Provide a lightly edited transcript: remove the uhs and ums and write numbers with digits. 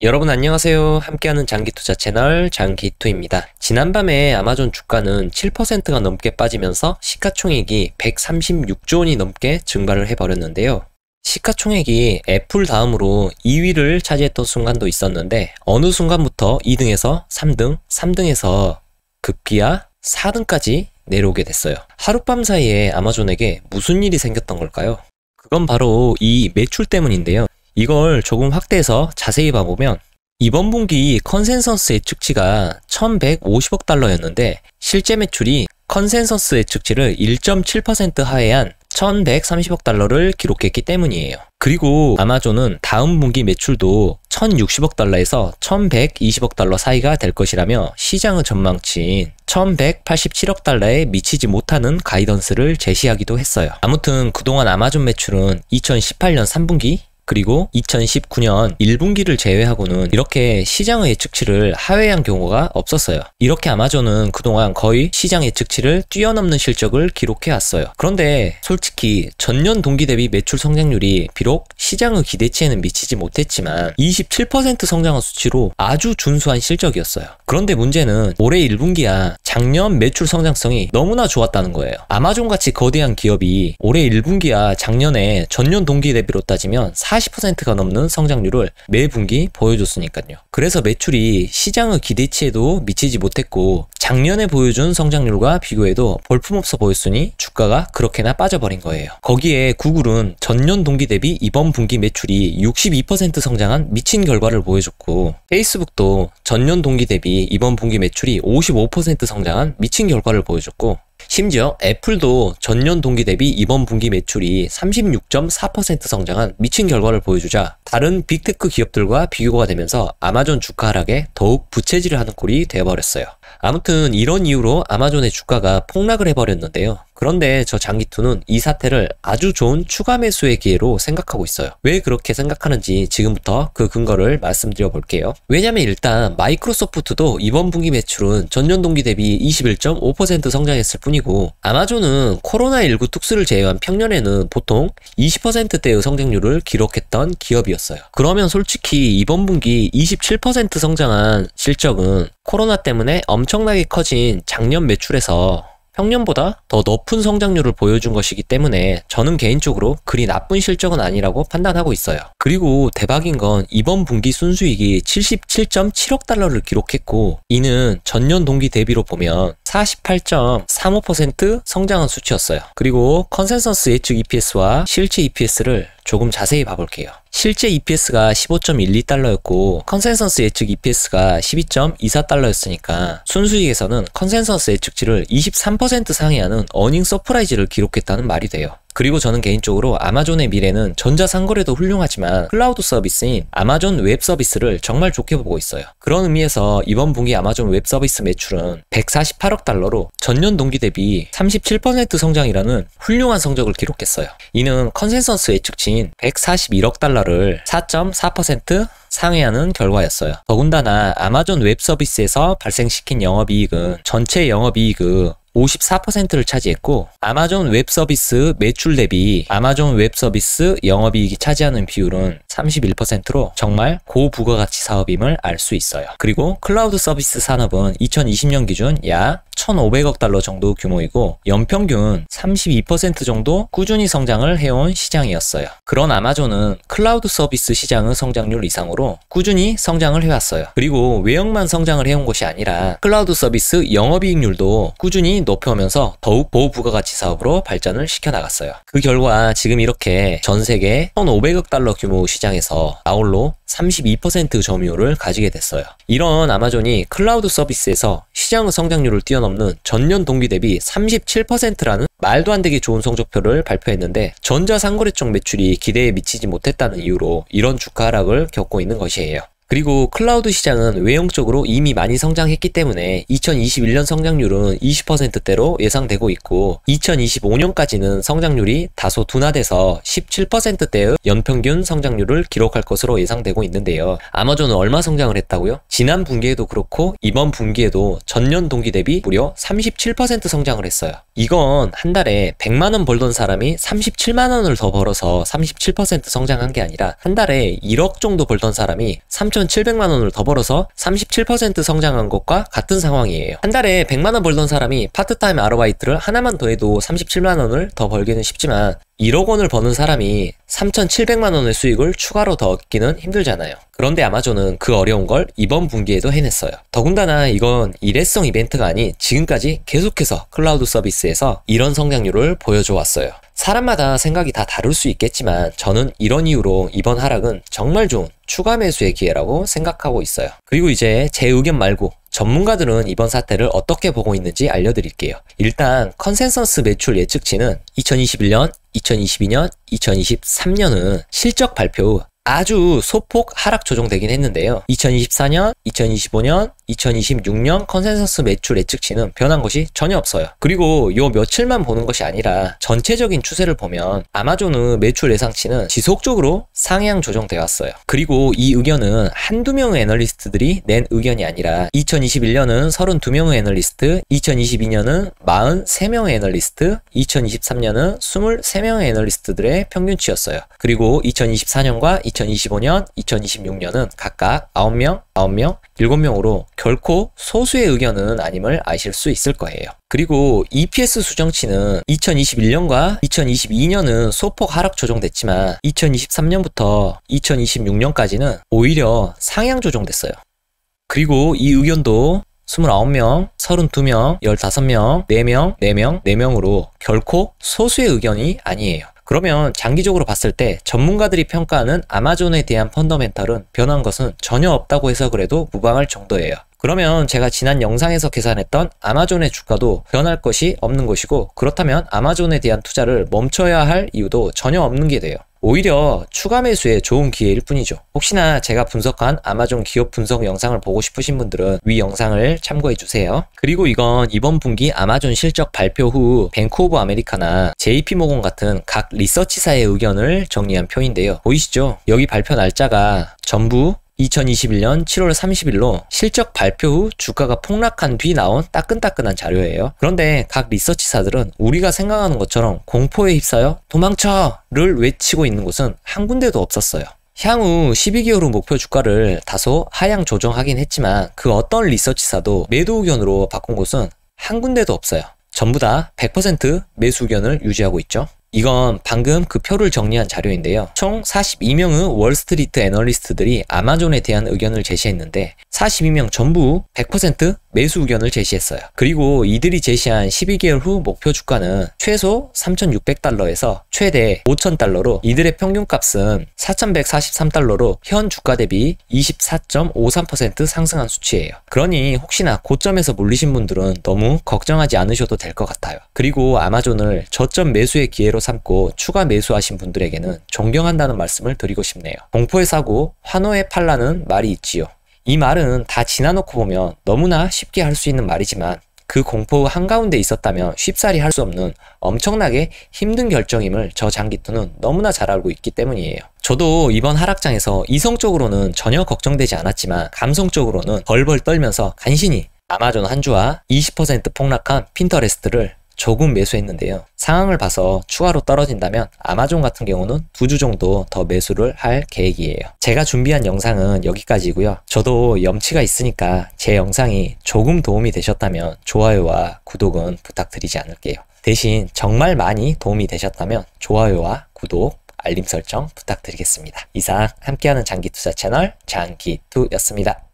여러분 안녕하세요. 함께하는 장기투자 채널 장기투입니다. 지난밤에 아마존 주가는 7%가 넘게 빠지면서 시가총액이 136조 원이 넘게 증발을 해버렸는데요. 시가총액이 애플 다음으로 2위를 차지했던 순간도 있었는데 어느 순간부터 2등에서 3등, 3등에서 급기야 4등까지 내려오게 됐어요. 하룻밤 사이에 아마존에게 무슨 일이 생겼던 걸까요? 그건 바로 이 매출 때문인데요. 이걸 조금 확대해서 자세히 봐보면 이번 분기 컨센서스 예측치가 1150억 달러였는데 실제 매출이 컨센서스 예측치를 1.7% 하회한 1130억 달러를 기록했기 때문이에요. 그리고 아마존은 다음 분기 매출도 1060억 달러에서 1120억 달러 사이가 될 것이라며 시장의 전망치인 1187억 달러에 미치지 못하는 가이던스를 제시하기도 했어요. 아무튼 그동안 아마존 매출은 2018년 3분기 그리고 2019년 1분기를 제외하고는 이렇게 시장의 예측치를 하회한 경우가 없었어요. 이렇게 아마존은 그동안 거의 시장 예측치를 뛰어넘는 실적을 기록해왔어요. 그런데 솔직히 전년 동기 대비 매출 성장률이 비록 시장의 기대치에는 미치지 못했지만 27% 성장한 수치로 아주 준수한 실적이었어요. 그런데 문제는 올해 1분기야 작년 매출 성장성이 너무나 좋았다는 거예요. 아마존같이 거대한 기업이 올해 1분기야 작년에 전년 동기 대비로 따지면 40%가 넘는 성장률을 매 분기 보여줬으니까요. 그래서 매출이 시장의 기대치에도 미치지 못했고 작년에 보여준 성장률과 비교해도 볼품없어 보였으니 주가가 그렇게나 빠져버린 거예요. 거기에 구글은 전년 동기 대비 이번 분기 매출이 62% 성장한 미친 결과를 보여줬고 페이스북도 전년 동기 대비 이번 분기 매출이 55% 성장한 미친 결과를 보여줬고 심지어 애플도 전년 동기 대비 이번 분기 매출이 36.4% 성장한 미친 결과를 보여주자 다른 빅테크 기업들과 비교가 되면서 아마존 주가 하락에 더욱 부채질을 하는 꼴이 되어버렸어요. 아무튼 이런 이유로 아마존의 주가가 폭락을 해버렸는데요. 그런데 저 장기투는 이 사태를 아주 좋은 추가 매수의 기회로 생각하고 있어요. 왜 그렇게 생각하는지 지금부터 그 근거를 말씀드려 볼게요. 왜냐면 일단 마이크로소프트도 이번 분기 매출은 전년 동기 대비 21.5% 성장했을 뿐이고 아마존은 코로나19 특수를 제외한 평년에는 보통 20%대의 성장률을 기록했던 기업이었어요. 그러면 솔직히 이번 분기 27% 성장한 실적은 코로나 때문에 엄청나게 커진 작년 매출에서 평년보다 더 높은 성장률을 보여준 것이기 때문에 저는 개인적으로 그리 나쁜 실적은 아니라고 판단하고 있어요. 그리고 대박인 건 이번 분기 순수익이 77.7억 달러를 기록했고 이는 전년 동기 대비로 보면 48.35% 성장한 수치였어요. 그리고 컨센서스 예측 EPS와 실제 EPS를 조금 자세히 봐볼게요. 실제 EPS가 15.12달러였고 컨센서스 예측 EPS가 12.24달러였으니까 순수익에서는 컨센서스 예측치를 23% 상회하는 어닝 서프라이즈를 기록했다는 말이 돼요. 그리고 저는 개인적으로 아마존의 미래는 전자상거래도 훌륭하지만 클라우드 서비스인 아마존 웹 서비스를 정말 좋게 보고 있어요. 그런 의미에서 이번 분기 아마존 웹 서비스 매출은 148억 달러로 전년 동기 대비 37% 성장이라는 훌륭한 성적을 기록했어요. 이는 컨센서스 예측치인 141억 달러를 4.4% 상회하는 결과였어요. 더군다나 아마존 웹 서비스에서 발생시킨 영업이익은 전체 영업이익의 54%를 차지했고 아마존 웹 서비스 매출 대비 아마존 웹 서비스 영업이익이 차지하는 비율은 31%로 정말 고부가가치 사업임을 알 수 있어요. 그리고 클라우드 서비스 산업은 2020년 기준 약 1,500억 달러 정도 규모이고 연평균 32% 정도 꾸준히 성장을 해온 시장이었어요. 그런 아마존은 클라우드 서비스 시장의 성장률 이상으로 꾸준히 성장을 해왔어요. 그리고 외형만 성장을 해온 것이 아니라 클라우드 서비스 영업이익률도 꾸준히 높여오면서 더욱 고부가가치 사업으로 발전을 시켜나갔어요. 그 결과 지금 이렇게 전세계 1,500억 달러 규모 시장에서 아울로 32% 점유율을 가지게 됐어요. 이런 아마존이 클라우드 서비스에서 시장의 성장률을 뛰어넘는 전년 동기 대비 37%라는 말도 안 되게 좋은 성적표를 발표했는데 전자상거래 쪽 매출이 기대에 미치지 못했다는 이유로 이런 주가 하락을 겪고 있는 것이에요. 그리고 클라우드 시장은 외형적으로 이미 많이 성장했기 때문에 2021년 성장률은 20%대로 예상되고 있고 2025년까지는 성장률이 다소 둔화돼서 17%대의 연평균 성장률을 기록할 것으로 예상되고 있는데요. 아마존은 얼마 성장을 했다고요? 지난 분기에도 그렇고 이번 분기에도 전년 동기 대비 무려 37% 성장을 했어요. 이건 한 달에 100만원 벌던 사람이 37만원을 더 벌어서 37% 성장한 게 아니라 한 달에 1억 정도 벌던 사람이 3,700만원을 더 벌어서 37% 성장한 것과 같은 상황이에요. 한 달에 100만원 벌던 사람이 파트타임 아르바이트를 하나만 더 해도 37만원을 더 벌기는 쉽지만 1억 원을 버는 사람이 3,700만원의 수익을 추가로 더 얻기는 힘들잖아요. 그런데 아마존은 그 어려운 걸 이번 분기에도 해냈어요. 더군다나 이건 일회성 이벤트가 아닌 지금까지 계속해서 클라우드 서비스에서 이런 성장률을 보여줘 왔어요. 사람마다 생각이 다 다를 수 있겠지만 저는 이런 이유로 이번 하락은 정말 좋은 추가 매수의 기회라고 생각하고 있어요. 그리고 이제 제 의견 말고 전문가들은 이번 사태를 어떻게 보고 있는지 알려드릴게요. 일단 컨센서스 매출 예측치는 2021년, 2022년, 2023년은 실적 발표 후 아주 소폭 하락 조정되긴 했는데요. 2024년, 2025년, 2026년 컨센서스 매출 예측치는 변한 것이 전혀 없어요. 그리고 요 며칠만 보는 것이 아니라 전체적인 추세를 보면 아마존의 매출 예상치는 지속적으로 상향 조정되어 왔어요. 그리고 이 의견은 한두 명의 애널리스트들이 낸 의견이 아니라 2021년은 32명의 애널리스트, 2022년은 43명의 애널리스트, 2023년은 23명의 애널리스트들의 평균치였어요. 그리고 2024년과 2025년, 2026년은 각각 9명, 9명, 7명으로 결코 소수의 의견은 아님을 아실 수 있을 거예요. 그리고 EPS 수정치는 2021년과 2022년은 소폭 하락 조정됐지만 2023년부터 2026년까지는 오히려 상향 조정됐어요. 그리고 이 의견도 29명, 32명, 15명, 4명, 4명, 4명으로 결코 소수의 의견이 아니에요. 그러면 장기적으로 봤을 때 전문가들이 평가하는 아마존에 대한 펀더멘털은 변한 것은 전혀 없다고 해석을 해도 무방할 정도예요. 그러면 제가 지난 영상에서 계산했던 아마존의 주가도 변할 것이 없는 것이고, 그렇다면 아마존에 대한 투자를 멈춰야 할 이유도 전혀 없는 게 돼요. 오히려 추가 매수에 좋은 기회일 뿐이죠. 혹시나 제가 분석한 아마존 기업 분석 영상을 보고 싶으신 분들은 위 영상을 참고해 주세요. 그리고 이건 이번 분기 아마존 실적 발표 후 뱅크 오브 아메리카나 JP모건 같은 각 리서치사의 의견을 정리한 표인데요. 보이시죠? 여기 발표 날짜가 전부 2021년 7월 30일로 실적 발표 후 주가가 폭락한 뒤 나온 따끈따끈한 자료예요. 그런데 각 리서치사들은 우리가 생각하는 것처럼 공포에 휩싸여 도망쳐를 외치고 있는 곳은 한 군데도 없었어요. 향후 12개월 후 목표 주가를 다소 하향 조정하긴 했지만 그 어떤 리서치사도 매도 의견으로 바꾼 곳은 한 군데도 없어요. 전부 다 100% 매수 의견을 유지하고 있죠. 이건 방금 그 표를 정리한 자료인데요. 총 42명의 월스트리트 애널리스트들이 아마존에 대한 의견을 제시했는데 42명 전부 100% 매수 의견을 제시했어요. 그리고 이들이 제시한 12개월 후 목표 주가는 최소 3,600달러에서 최대 5,000달러로 이들의 평균값은 4,143달러로 현 주가 대비 24.53% 상승한 수치예요. 그러니 혹시나 고점에서 물리신 분들은 너무 걱정하지 않으셔도 될 것 같아요. 그리고 아마존을 저점 매수의 기회로 삼고 추가 매수하신 분들에게는 존경한다는 말씀을 드리고 싶네요. 공포에 사고 환호에 팔라는 말이 있지요. 이 말은 다 지나놓고 보면 너무나 쉽게 할 수 있는 말이지만 그 공포 한가운데 있었다면 쉽사리 할 수 없는 엄청나게 힘든 결정임을 저 장기투는 너무나 잘 알고 있기 때문이에요. 저도 이번 하락장에서 이성적으로는 전혀 걱정되지 않았지만 감성적으로는 벌벌 떨면서 간신히 아마존 한 주와 20% 폭락한 핀터레스트를 조금 매수했는데요. 상황을 봐서 추가로 떨어진다면 아마존 같은 경우는 2주 정도 더 매수를 할 계획이에요. 제가 준비한 영상은 여기까지고요. 저도 염치가 있으니까 제 영상이 조금 도움이 되셨다면 좋아요와 구독은 부탁드리지 않을게요. 대신 정말 많이 도움이 되셨다면 좋아요와 구독, 알림 설정 부탁드리겠습니다. 이상 함께하는 장기투자 채널 장기투였습니다.